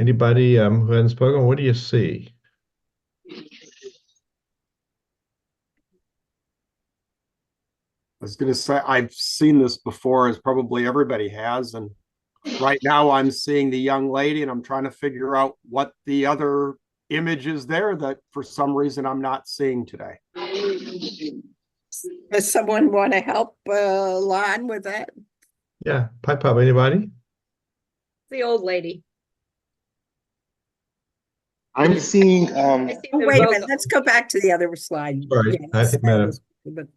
Anybody who hasn't spoken, what do you see? I was going to say, I've seen this before, as probably everybody has. And right now I'm seeing the young lady and I'm trying to figure out what the other image is there that for some reason I'm not seeing today. Does someone want to help Lon with that? Yeah, pipe up. Anybody? The old lady. I'm seeing I see Oh, them wait a both. minute. Let's go back to the other slide. Sorry, I think that. But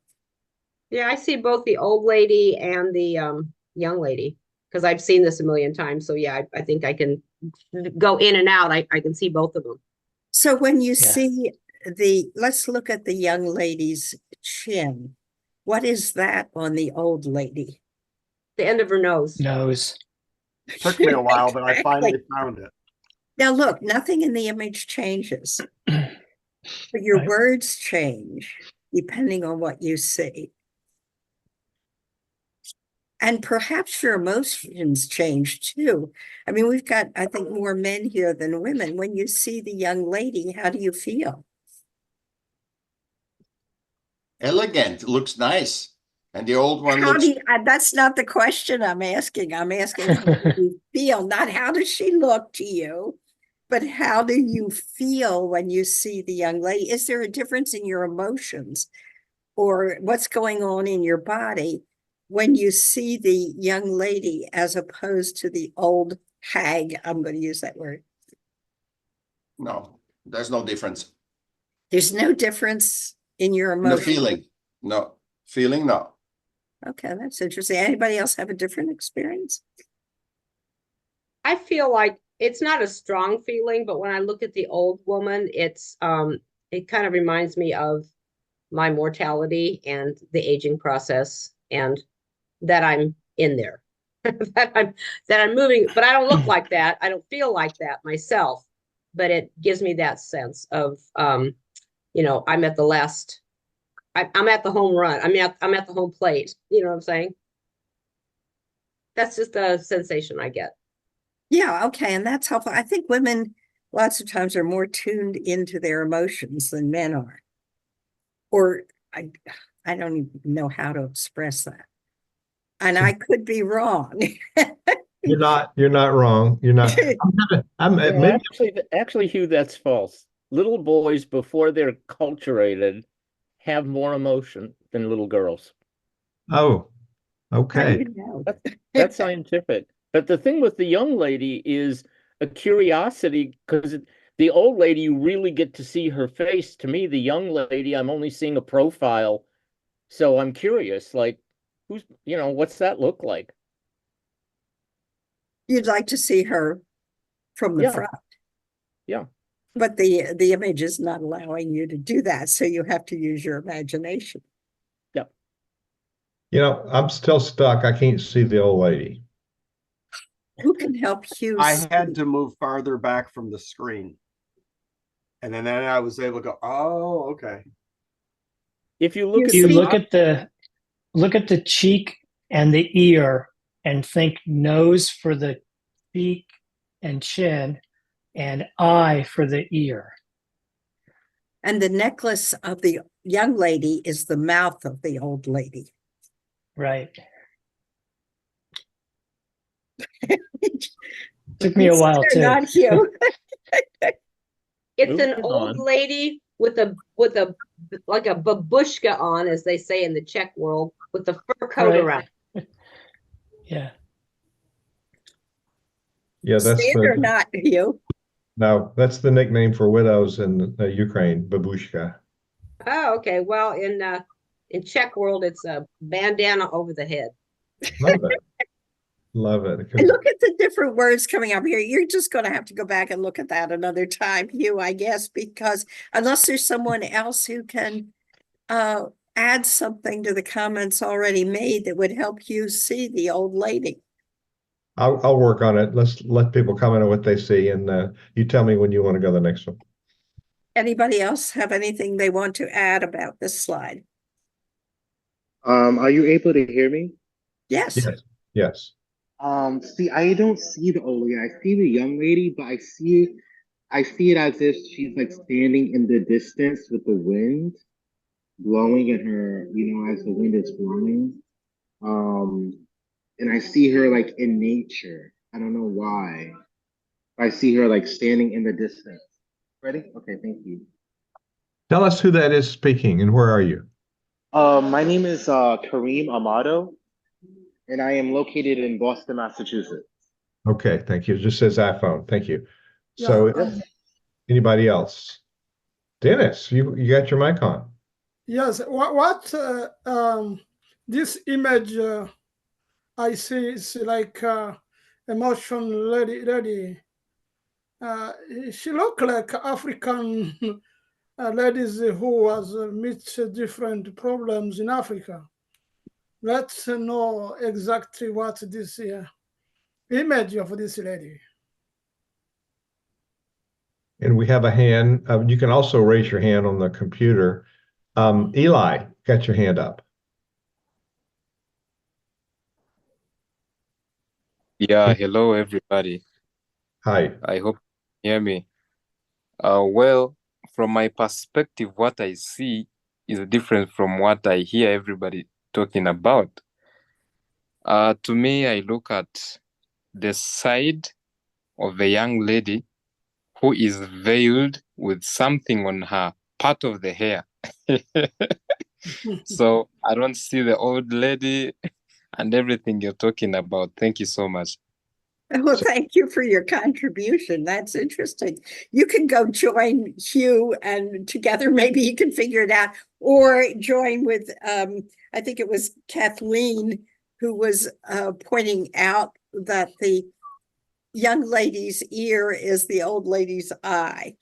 Yeah, I see both the old lady and the young lady because I've seen this a million times. So yeah, I think I can go in and out. I can see both of them. so when you see let's look at the young lady's chin. What is that on the old lady? The end of her nose. Nose. Took me a while, but I Exactly. finally found it. Now look, nothing in the image changes, but your Right. words change depending on what you see. And perhaps your emotions change too. I mean, we've got, I think, more men here than women. When you see the young lady, how do you feel? Elegant, looks nice. And the old one How looks, do you, that's not the question I'm asking. I'm asking how do you feel, not how does she look to you, but how do you feel when you see the young lady? Is there a difference in your emotions or what's going on in your body when you see the young lady as opposed to the old hag? I'm going to use that word. no, there's no difference. There's no difference in your No emotion. feeling, no. Feeling, no. Okay, that's interesting. Anybody else have a different experience? I feel like it's not a strong feeling, but when I look at the old woman, it's it kind of reminds me of my mortality and the aging process and that I'm in there. that I'm moving, but I don't look like that. I don't feel like that myself, but it gives me that sense of I'm at the last I'm at the home run. I mean, I'm at the home plate. You know what I'm saying? That's just a sensation I get. Yeah, okay, and that's helpful. I think women lots of times are more tuned into their emotions than men are. Or I don't even know how to express that. And I could be wrong. You're not wrong. You're not. I'm No, maybe actually, Hugh, that's false. Little boys, before they're culturated, have more emotion than little girls. oh, How do okay. you know? That's scientific. But the thing with the young lady is a curiosity because the old lady, you really get to see her face. To me, the young lady, I'm only seeing a profile. So I'm curious, like, what's that look like? You'd like to see her from the Yeah. front. Yeah. But the image is not allowing you to do that, so you have to use your imagination. Yeah. I'm still stuck. I can't see the old lady. Who can help Hugh? I had to move farther back from the screen. And then I was able to go, oh, okay. If you look at You the see- look at the cheek and the ear and think nose for the cheek and chin and eye for the ear. And the necklace of the young lady is the mouth of the old lady. Right. Took me a while too. Not Hugh. It's an Moving old on. lady with a like a babushka on, as they say in the Czech world, with the fur coat Right. around. Yeah. Yeah, that's Stand or not, Hugh? no, that's the nickname for widows in Ukraine, babushka. Oh, okay. Well, in Czech world, it's a bandana over the head. Love it. Love it. And look at the different words coming up here. You're just going to have to go back and look at that another time, Hugh, I guess, because unless there's someone else who can add something to the comments already made that would help you see the old lady. I'll work on it. Let's let people comment on what they see, and you tell me when you want to go to the next one. Anybody else have anything they want to add about this slide? Are you able to hear me? Yes. Yes. Yes. See, I don't see the old lady. I see the young lady, but I see it as if she's like standing in the distance with the wind blowing at her, as the wind is blowing. Um, and I see her like in nature. I don't know why. I see her like standing in the distance. Ready? Okay, thank you. Tell us who that is speaking and where are you? My name is Kareem Amato, and I am located in Boston, Massachusetts. Okay, thank you. It just says iPhone. Thank you. Yeah, So anybody else? Dennis, you got your mic on. yes. This image I see is like emotion lady. She look like African ladies who has meet different problems in Africa. Let's know exactly what this image of this lady. And we have a hand. You can also raise your hand on the computer. Eli, got your hand up. Yeah, hello everybody. Hi. I hope you hear me. Well, from my perspective, what I see is different from what I hear everybody talking about. To me, I look at the side of a young lady who is veiled with something on her part of the hair. So I don't see the old lady and everything you're talking about. Thank you so much. Well, thank you for your contribution. That's interesting. You can go join Hugh and together maybe you can figure it out, or join with, I think it was Kathleen who was pointing out that the young lady's ear is the old lady's eye.